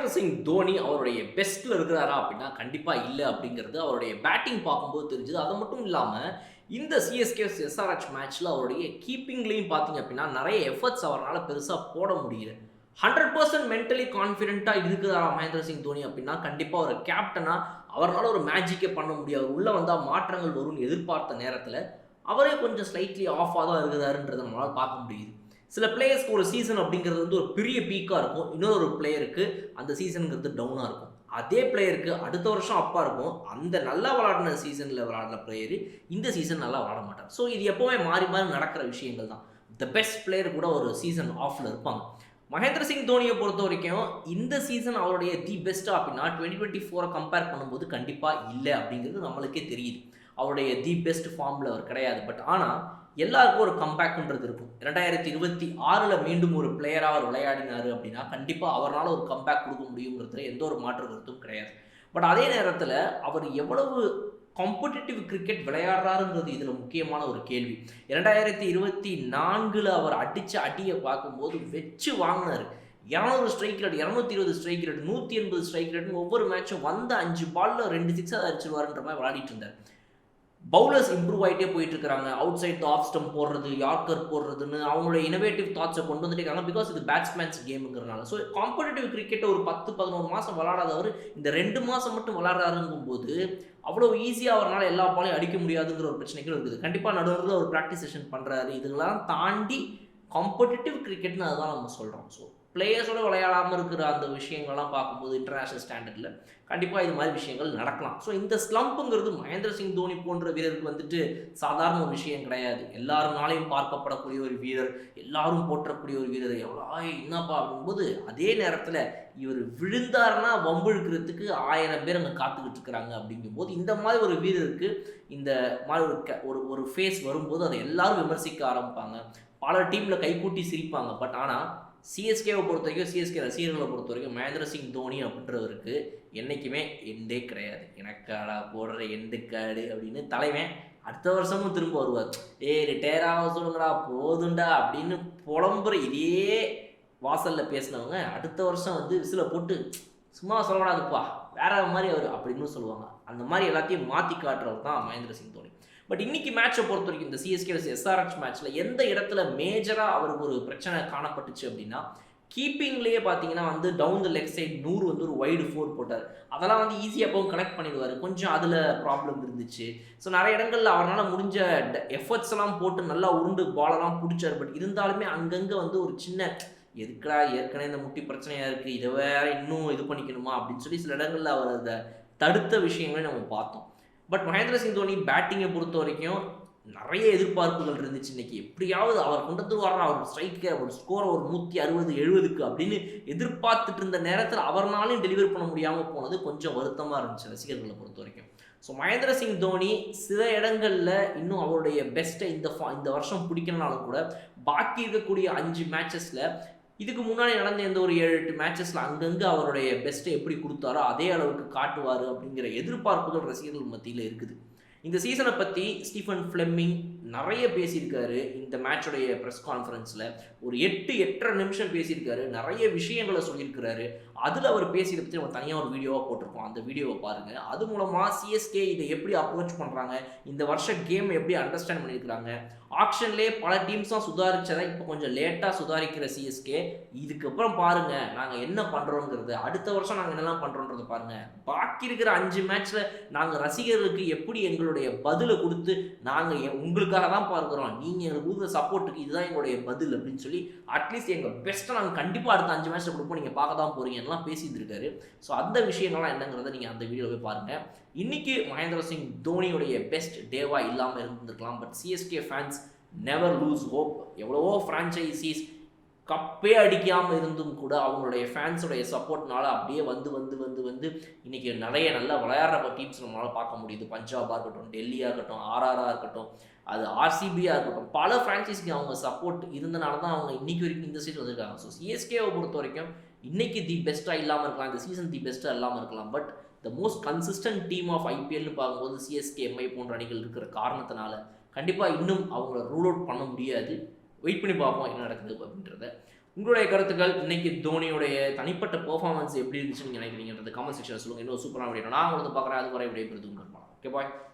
மகேந்திர சிங் தோனி அவருடைய பெஸ்ட்டில் இருக்கிறாரா அப்படின்னா கண்டிப்பாக இல்லை அப்படிங்கிறது அவருடைய பேட்டிங் பார்க்கும்போது தெரிஞ்சுது. அது மட்டும் இல்லாமல் இந்த சிஎஸ்கே எஸ்ஆர்ஹெச் மேட்ச்சில் அவருடைய கீப்பிங்லேயும் பார்த்தீங்க அப்படின்னா நிறைய எஃபர்ட்ஸ் அவரால் பெருசாக போட முடியல. 100% மென்டலி கான்ஃபிடென்ட்டாக இருக்கிறாரா மகேந்திர சிங் தோனி அப்படின்னா கண்டிப்பாக ஒரு கேப்டனாக அவரால் ஒரு மேஜிக்கே பண்ண முடியாது. உள்ளே வந்தால் மாற்றங்கள் வரும்னு எதிர்பார்த்த நேரத்தில் அவரே கொஞ்சம் ஸ்லைட்லி ஆஃபாக தான் இருக்கிறாருன்றதை நம்மளால் பார்க்க முடியுது. சில பிளேயர்ஸ்க்கு ஒரு சீசன் அப்படிங்கிறது வந்து ஒரு பெரிய பீக்காக இருக்கும், இன்னொரு பிளேயருக்கு அந்த சீசனுங்கிறது டவுனாக இருக்கும். அதே பிளேயருக்கு அடுத்த வருஷம் அப்பா இருக்கும், அந்த நல்லா விளாடின சீசனில் விளாடின பிளேயரு இந்த சீசன் நல்லா விளாட மாட்டார். ஸோ இது எப்போவுமே மாறி மாறி நடக்கிற விஷயங்கள் தான். த பெஸ்ட் பிளேயர் கூட ஒரு சீசன் ஆஃபில் இருப்பாங்க. மகேந்திர சிங் தோனியை பொறுத்த வரைக்கும் இந்த சீசன் அவருடைய தி பெஸ்ட்டாக அப்படின்னா 2024 கம்பேர் பண்ணும்போது கண்டிப்பாக இல்லை அப்படிங்கிறது நம்மளுக்கே தெரியுது. அவருடைய தி பெஸ்ட் ஃபார்மில் அவர் கிடையாது. பட் ஆனால் எல்லாருக்கும் ஒரு கம்பேக்ன்றது இருக்கும். 2026 மீண்டும் ஒரு பிளேயராக அவர் விளையாடினார் அப்படின்னா கண்டிப்பாக அவரால் ஒரு கம்பேக் கொடுக்க முடியுங்கிறதுல எந்த ஒரு மாற்று கருத்தும் கிடையாது. பட் அதே நேரத்தில் அவர் எவ்வளவு காம்படிட்டிவ் கிரிக்கெட் விளையாடுறாருங்கிறது இதில் முக்கியமான ஒரு கேள்வி. 2024 அவர் அடித்த அடியை பார்க்கும்போது வச்சு வாங்கினார். 200 strike rate, 220 strike rate, 180 strike ரேட்னு ஒவ்வொரு மேட்சும் வந்த 5 பாலில் 2 சிக்ஸாக அடிச்சிருவாருன்ற மாதிரி விளையாடிட்டு இருந்தார். பவுலர்ஸ் இம்ப்ரூவ் ஆகிட்டே போயிட்டு இருக்காங்க. அவுட் சைட் ஆஃப் ஸ்டம்ப் போடுறது, யார்க்கர் போடுறதுன்னு அவங்களோட இனோவேட்டிவ் தாட்ஸை கொண்டு வந்துட்டு இருக்காங்க. பிகாஸ் இது பேட்ஸ்மேன்ஸ் கேமுங்கிறனால. ஸோ காம்படிட்டிவ் கிரிக்கெட்டை ஒரு 10-11 மாதம் விளாடாதவர் இந்த 2 மாதம் மட்டும் விளாட்றாருங்கும் போது அவ்வளோ ஈஸியாக அவரால் எல்லா பாலையும் அடிக்க முடியாதுங்கிற ஒரு பிரச்சனைகள் இருக்குது. கண்டிப்பாக நடுவில் ஒரு ப்ராக்டிஸ் செஷன் பண்ணுறாரு. இதெல்லாம் தாண்டி காம்படிட்டிவ் கிரிக்கெட்னு அதுதான் நம்ம சொல்கிறோம். ஸோ பிளேயர்ஸோடு விளையாடாமல் இருக்கிற அந்த விஷயங்கள்லாம் பார்க்கும்போது இன்டர்நேஷ்னல் ஸ்டாண்டர்டில் கண்டிப்பாக இது மாதிரி விஷயங்கள் நடக்கலாம். ஸோ இந்த ஸ்லம்புங்கிறது மகேந்திர சிங் தோனி போன்ற வீரருக்கு வந்துட்டு சாதாரண ஒரு விஷயம் கிடையாது. எல்லாருனாலையும் பார்க்கப்படக்கூடிய ஒரு வீரர், எல்லாரும் போற்றக்கூடிய ஒரு வீரர். எவ்வளோ என்னப்பா அப்படிங்கும்போது அதே நேரத்தில் இவர் விழுந்தாருன்னா வம்பிழுக்கிறதுக்கு 1000 பேர் அங்கே காத்துக்கிட்டு இருக்கிறாங்க. அப்படிங்கும்போது இந்த மாதிரி ஒரு வீரருக்கு இந்த மாதிரி ஒரு ஃபேஸ் வரும்போது அதை எல்லாரும் விமர்சிக்க ஆரம்பிப்பாங்க. பல டீமில் கைகூட்டி சிரிப்பாங்க. பட் ஆனால் சிஎஸ்கேவை பொறுத்த வரைக்கும், சிஎஸ்கே ரசிகர்களை பொறுத்த வரைக்கும் மகேந்திர சிங் தோனி அப்படின்றவருக்கு என்றைக்குமே எண்டே கிடையாது. எனக்காடா போடுற எண்டு காடு அப்படின்னு தலைவன் அடுத்த வருஷமும் திரும்ப வருவார். ரிட்டையர் ஆக சொல்லுங்கடா போதுண்டா அப்படின்னு புலம்புற இதே வாசலில் பேசினவங்க அடுத்த வருஷம் வந்து விசில போட்டு சும்மா சொல்லக்கூடாதுப்பா வேற மாதிரி அவர் அப்படின்னு சொல்லுவாங்க. அந்த மாதிரி எல்லாத்தையும் மாற்றி காட்டுறவர் தான் மகேந்திர சிங் தோனி. பட் இன்னைக்கு மேட்சை பொறுத்த வரைக்கும் இந்த சிஎஸ்கே எஸ்ஆர்ஹெச் மேட்ச்சில் எந்த இடத்துல மேஜராக அவருக்கு ஒரு பிரச்சனை காணப்பட்டுச்சு அப்படின்னா கீப்பிங்லேயே பார்த்தீங்கன்னா வந்து டவுன் த லெக் சைட் 100 வந்து ஒரு வைடு 4 போட்டார். அதெல்லாம் வந்து ஈஸியாக போகும் கனெக்ட் பண்ணிடுவார். கொஞ்சம் அதில் ப்ராப்ளம் இருந்துச்சு. ஸோ நிறைய இடங்களில் அவரால் முடிஞ்ச எஃபர்ட்ஸ் எல்லாம் போட்டு நல்லா உருண்டு பாலெல்லாம் பிடிச்சார். பட் இருந்தாலுமே அங்கங்கே வந்து ஒரு சின்ன எதுக்குடா ஏற்கனவே இந்த முட்டி பிரச்சனையாக இருக்குது, இதை வேற இன்னும் இது பண்ணிக்கணுமா அப்படின்னு சொல்லி சில இடங்களில் அவர் அதை தடுத்த விஷயங்களே நம்ம பார்த்தோம். பட் மகேந்திர சிங் தோனி பேட்டிங்கை பொறுத்த வரைக்கும் நிறைய எதிர்பார்ப்புகள் இருந்துச்சு. இன்னைக்கு எப்படியாவது அவர் கொண்டு வந்துருவாரா, அவர் ஸ்ட்ரைக்கை ஒரு ஸ்கோரை ஒரு 160-70க்கு அப்படின்னு எதிர்பார்த்துட்டு இருந்த நேரத்தில் அவர்னாலையும் டெலிவரி பண்ண முடியாமல் போனது கொஞ்சம் வருத்தமாக இருந்துச்சு ரசிகர்களை பொறுத்த வரைக்கும். ஸோ மகேந்திர சிங் தோனி சில இடங்களில் இன்னும் அவருடைய பெஸ்ட்டை இந்த வருஷம் பிடிக்கணும்னாலும் கூட பாக்கி இருக்கக்கூடிய 5 மேட்சஸில் இதுக்கு முன்னாடி நடந்த எந்த ஒரு 7-8 மேட்சஸில் அங்கங்கே அவருடைய பெஸ்ட்டை எப்படி கொடுத்தாரோ அதே அளவுக்கு காட்டுவார் அப்படிங்கிற எதிர்பார்ப்புகள் ரசிகர்கள் மத்தியில் இருக்குது. இந்த சீசனை பற்றி ஸ்டீஃபன் ஃப்ளெமிங் நிறைய பேசியிருக்காரு. இந்த மேட்சோடைய ப்ரெஸ் கான்ஃபரன்ஸில் ஒரு 8-8.5 நிமிஷம் பேசியிருக்காரு. நிறைய விஷயங்களை சொல்லியிருக்கிறாரு. அதில் அவர் பேசியதை பற்றி நம்ம தனியாக ஒரு வீடியோவாக போட்டிருக்கோம். அந்த வீடியோவை பாருங்கள். அது மூலமாக சிஎஸ்கே இதை எப்படி அப்ரோச் பண்ணுறாங்க, இந்த வருஷம் கேம் எப்படி அண்டர்ஸ்டாண்ட் பண்ணியிருக்கிறாங்க, ஆக்ஷன்லேயே பல டீம்ஸாக சுதாரிச்சதை இப்போ கொஞ்சம் லேட்டாக சுதாரிக்கிற சிஎஸ்கே இதுக்கப்புறம் பாருங்கள் நாங்கள் என்ன பண்ணுறோங்கிறது, அடுத்த வருஷம் நாங்கள் என்னெல்லாம் பண்ணுறோன்றதை பாருங்கள். பாக்கி இருக்கிற 5 மேட்ச்சில் நாங்கள் ரசிகர்களுக்கு எப்படி எங்களுடைய பதிலை கொடுத்து நாங்கள் உங்களுக்காக தான் பார்க்குறோம், நீங்கள் எங்களுக்கு கொடுக்குற சப்போர்ட்டுக்கு இதுதான் எங்களுடைய பதில் அப்படின்னு சொல்லி அட்லீஸ்ட் எங்கள் பெஸ்ட்டை நாங்கள் கண்டிப்பாக அடுத்த 5 மேட்ச்சில் கொடுப்போம், நீங்கள் பார்க்க தான் போகிறீங்க எல்லாம் பேசிட்டு இருக்காரு. ஸோ அந்த விஷயங்கள்லாம் என்னங்கிறத நீங்கள் அந்த வீடியோவை பாருங்கள். இன்றைக்கி மகேந்திர சிங் தோனியுடைய பெஸ்ட் டேவாக இல்லாமல் இருந்திருக்கலாம். But CSK fans never loose hope. எவ்வளவோ ஃப்ரான்ச்சைசிஸ் கப்பே அடிக்காமல் இருந்தும் கூட அவங்களுடைய ஃபேன்ஸோடைய சப்போர்ட்னால அப்படியே வந்து இன்றைக்கி நிறைய நல்லா விளையாடுற டீம்ஸ் நம்மளால் பார்க்க முடியுது. பஞ்சாபாக இருக்கட்டும், டெல்லியாக இருக்கட்டும், ஆர்ஆராக இருக்கட்டும், அது ஆர்சிபியாக இருக்கட்டும், பல ஃப்ரான்ச்சைஸிக்கு அவங்க சப்போர்ட் இருந்தனால தான் அவங்க இன்றைக்கி வரைக்கும் இந்த ஸ்டேஜ் வந்திருக்காங்க. ஸோ சிஎஸ்கேவை பொறுத்த வரைக்கும் இன்றைக்கி தி பெஸ்ட்டாக இல்லாமல் இருக்கலாம், இந்த சீசன் தி பெஸ்ட்டாக இல்லாமல் இருக்கலாம். But the most consistent team of ஐபிஎல்னு பார்க்கும்போது சிஎஸ்கே, எம்ஐ போன்ற அணிகள் இருக்கிற காரணத்தினால கண்டிப்பாக இன்னும் அவங்கள ரூல் அவுட் பண்ண முடியாது. வெயிட் பண்ணி பார்ப்போம் என்ன நடக்குது அப்படின்றத. உங்களுடைய கருத்துக்கள் இன்னைக்கு தோனியுடைய தனிப்பட்ட பெர்ஃபார்மன்ஸ் எப்படி இருந்துச்சுன்னு நினைக்கிறீங்கன்றது கமெண்ட் செக்ஷனில் சொல்லுங்கள். இன்னும் சூப்பரான வீடியோ நான் உங்களுக்கு பார்க்குறேன். அது வரை விடைபெறுது உங்கள் ஓகே பாய்.